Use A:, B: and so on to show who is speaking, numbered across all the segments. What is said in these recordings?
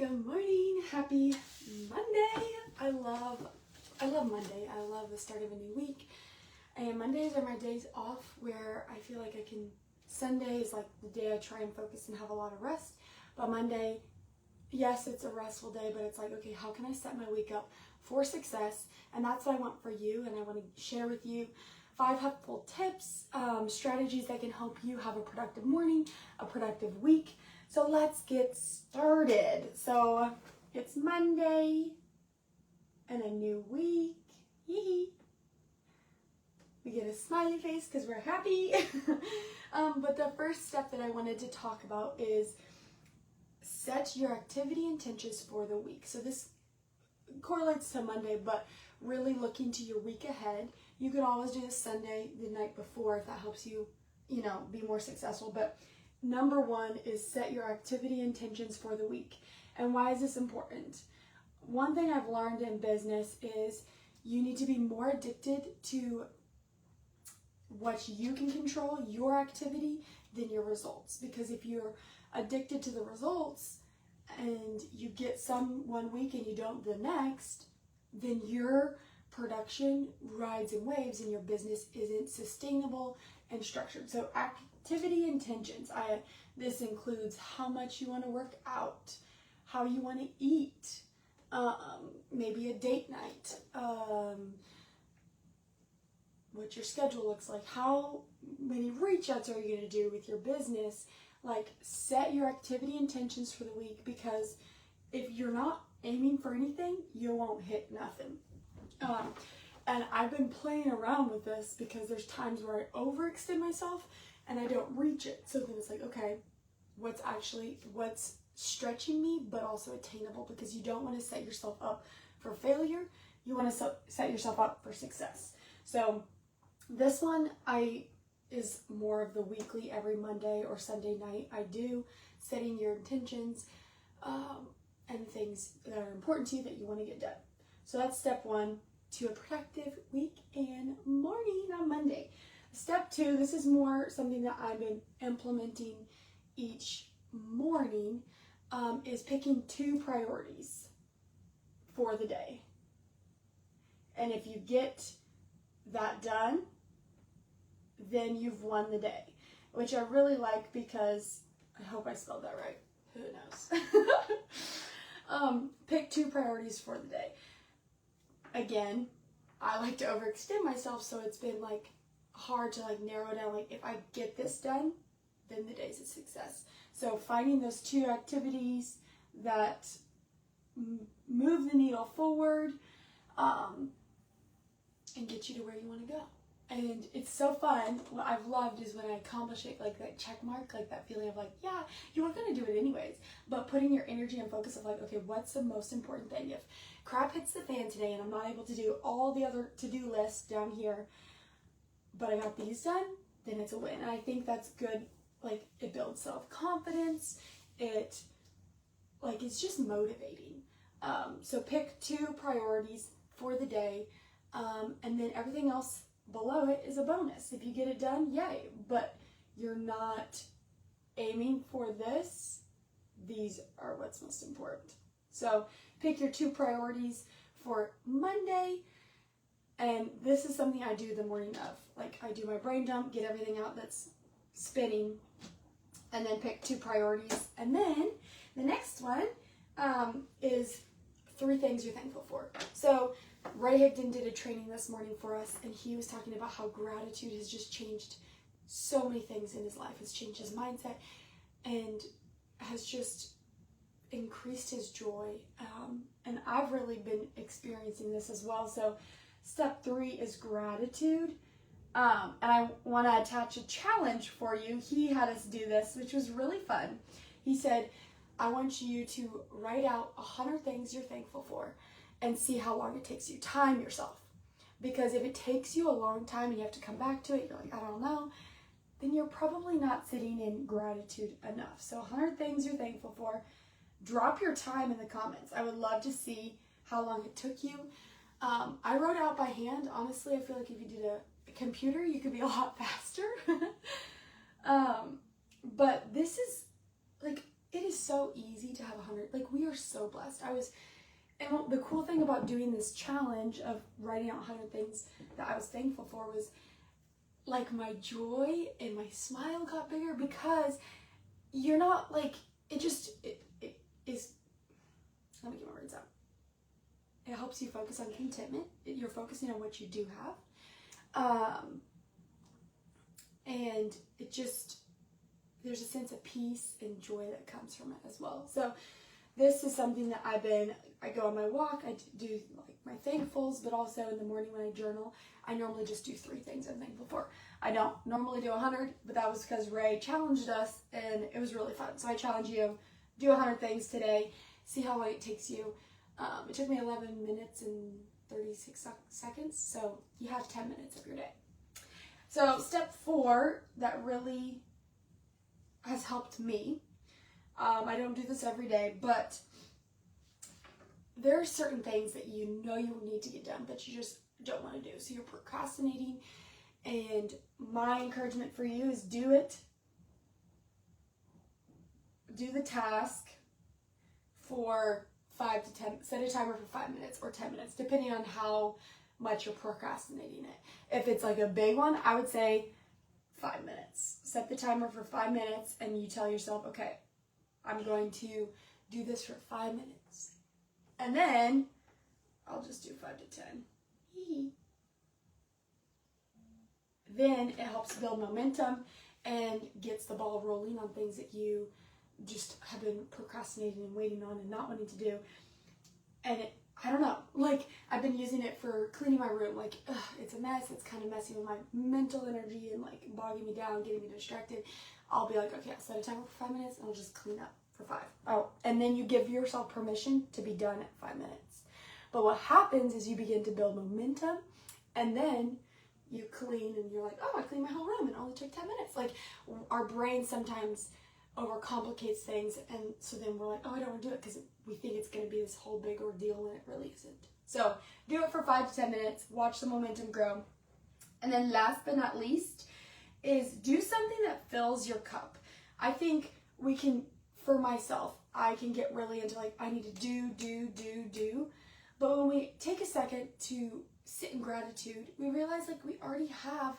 A: Good morning. Happy Monday. I love Monday. I love the start of a new week. And Mondays are my days off where I feel like Sunday is like the day I try and focus and have a lot of rest. But Monday, yes, it's a restful day, but it's like, okay, how can I set my week up for success? And that's what I want for you. And I want to share with you 5 helpful tips, strategies that can help you have a productive morning, a productive week. So let's get started. So it's Monday and a new week. Yee. We get a smiley face because we're happy. But the first step that I wanted to talk about is set your activity intentions for the week. So this correlates to Monday, but really looking to your week ahead. You could always do this Sunday, the night before, if that helps you, be more successful. But number 1 is set your activity intentions for the week. And why is this important? One thing I've learned in business is you need to be more addicted to what you can control, your activity, than your results. Because if you're addicted to the results and you get some one week and you don't the next, then your production rides in waves and your business isn't sustainable and structured. So activity intentions. This includes how much you want to work out, how you want to eat, maybe a date night, what your schedule looks like, how many reach outs are you going to do with your business. Like, set your activity intentions for the week, because if you're not aiming for anything, you won't hit nothing. And I've been playing around with this because there's times where I overextend myself and I don't reach it. So then it's like, okay, what's stretching me but also attainable, because you don't want to set yourself up for failure. You want to set yourself up for success. So this one is more of the weekly, every Monday or Sunday night I do, setting your intentions and things that are important to you that you want to get done. So that's step 1 to a productive week and morning on Monday. Step 2, this is more something that I've been implementing each morning, is picking 2 priorities for the day. And if you get that done, then you've won the day, which I really like, because I hope I spelled that right. Who knows? Pick 2 priorities for the day. Again, I like to overextend myself, so it's been hard to narrow down, if I get this done, then the day's a success. So finding those 2 activities that move the needle forward and get you to where you want to go. And it's so fun. What I've loved is when I accomplish it, that check mark, that feeling of yeah, you were going to do it anyways. But putting your energy and focus of okay, what's the most important thing? If crap hits the fan today and I'm not able to do all the other to-do lists down here, but I got these done, then it's a win. And I think that's good. It builds self-confidence. It's just motivating. So pick 2 priorities for the day, and then everything else below it is a bonus. If you get it done, yay. But you're not aiming for this. These are what's most important. So pick your 2 priorities for Monday. And this is something I do the morning of. I do my brain dump, get everything out that's spinning, and then pick 2 priorities. And then the next one is 3 things you're thankful for. So Ray Higdon did a training this morning for us, and he was talking about how gratitude has just changed so many things in his life. It's changed his mindset and has just increased his joy. And I've really been experiencing this as well. So step 3 is gratitude. And I want to attach a challenge for you. He had us do this, which was really fun. He said, I want you to write out 100 things you're thankful for and see how long it takes you. Time yourself. Because if it takes you a long time and you have to come back to it, you're I don't know, then you're probably not sitting in gratitude enough. So 100 things you're thankful for. Drop your time in the comments. I would love to see how long it took you. I wrote out by hand. Honestly, I feel like if you did a computer, you could be a lot faster. But this is so easy to have 100. Like, we are so blessed. And the cool thing about doing this challenge of writing out 100 things that I was thankful for was, like, my joy and my smile got bigger, because you're not, like, it is, let me get my words out. It helps you focus on contentment. You're focusing on what you do have. And it just, there's a sense of peace and joy that comes from it as well. So this is something that I go on my walk, I do like my thankfuls, but also in the morning when I journal, I normally just do 3 things I'm thankful for. I don't normally do 100, but that was because Ray challenged us and it was really fun. So I challenge you, do 100 things today, see how long it takes you. It took me 11 minutes and 36 seconds, so you have 10 minutes of your day. So step 4 that really has helped me, I don't do this every day, but there are certain things that you know you need to get done, but you just don't want to do. So you're procrastinating, and my encouragement for you is do it. Do the task for 5 to 10, set a timer for 5 minutes or 10 minutes, depending on how much you're procrastinating it. If it's like a big one, I would say 5 minutes. Set the timer for 5 minutes and you tell yourself, okay, I'm going to do this for 5 minutes. And then I'll just do 5 to 10. Then it helps build momentum and gets the ball rolling on things that you just have been procrastinating and waiting on and not wanting to do. And I don't know, like, I've been using it for cleaning my room. Like, it's a mess. It's kind of messing with my mental energy and, like, bogging me down, getting me distracted. I'll be like, okay, I'll set a timer for 5 minutes and I'll just clean up for 5. Oh, and then you give yourself permission to be done at 5 minutes. But what happens is you begin to build momentum, and then you clean and you're like, oh, I cleaned my whole room and it only took 10 minutes. Like, our brain sometimes overcomplicates things, and so then we're like, oh, I don't want to do it because we think it's going to be this whole big ordeal when it really isn't. So do it for 5 to 10 minutes, watch the momentum grow. And then last but not least is do something that fills your cup. I think we can, for myself, I can get really into like, I need to do. But when we take a second to sit in gratitude, we realize like we already have,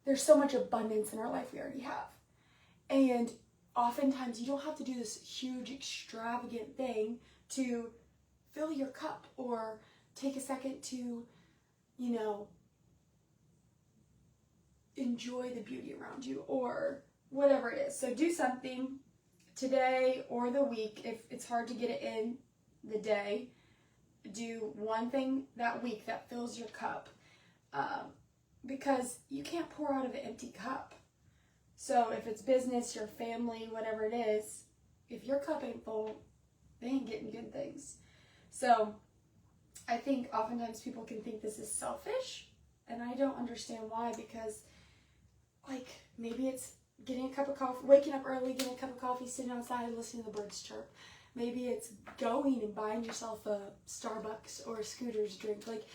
A: there's so much abundance in our life we already have. And oftentimes you don't have to do this huge extravagant thing to fill your cup or take a second to, you know, enjoy the beauty around you or whatever it is. So do something today or the week. If it's hard to get it in the day, do one thing that week that fills your cup, because you can't pour out of an empty cup. So if it's business, your family, whatever it is, if your cup ain't full, they ain't getting good things. So I think oftentimes people can think this is selfish, and I don't understand why, because like maybe it's getting a cup of coffee, waking up early, getting a cup of coffee, sitting outside, listening to the birds chirp. Maybe it's going and buying yourself a Starbucks or a Scooter's drink. Like,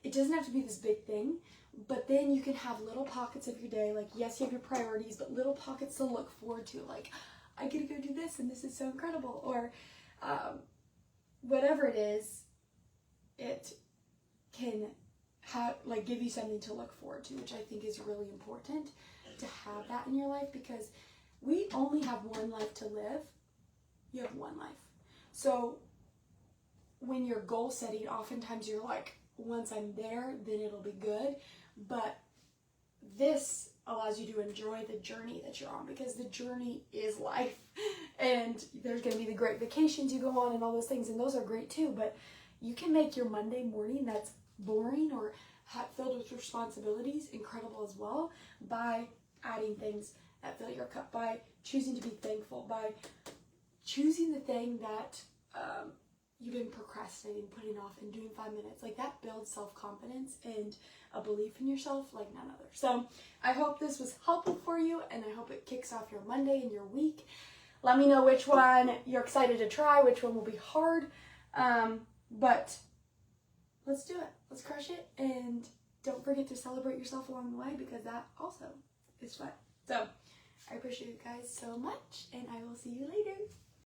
A: it doesn't have to be this big thing, but then you can have little pockets of your day. Like, yes, you have your priorities, but little pockets to look forward to. Like, I get to go do this, and this is so incredible. Or whatever it is, it can have, like, give you something to look forward to, which I think is really important to have that in your life, because we only have one life to live. You have one life. So when you're goal setting, oftentimes you're like, once I'm there, then it'll be good. But this allows you to enjoy the journey that you're on, because the journey is life. And there's going to be the great vacations you go on and all those things, and those are great too. But you can make your Monday morning that's boring or filled with responsibilities incredible as well by adding things that fill your cup, by choosing to be thankful, by choosing the thing that you've been procrastinating, putting off, and doing 5 minutes. Like, that builds self-confidence and a belief in yourself like none other. So I hope this was helpful for you, and I hope it kicks off your Monday and your week. Let me know which one you're excited to try, which one will be hard. But let's do it. Let's crush it. And don't forget to celebrate yourself along the way, because that also is fun. So I appreciate you guys so much, and I will see you later.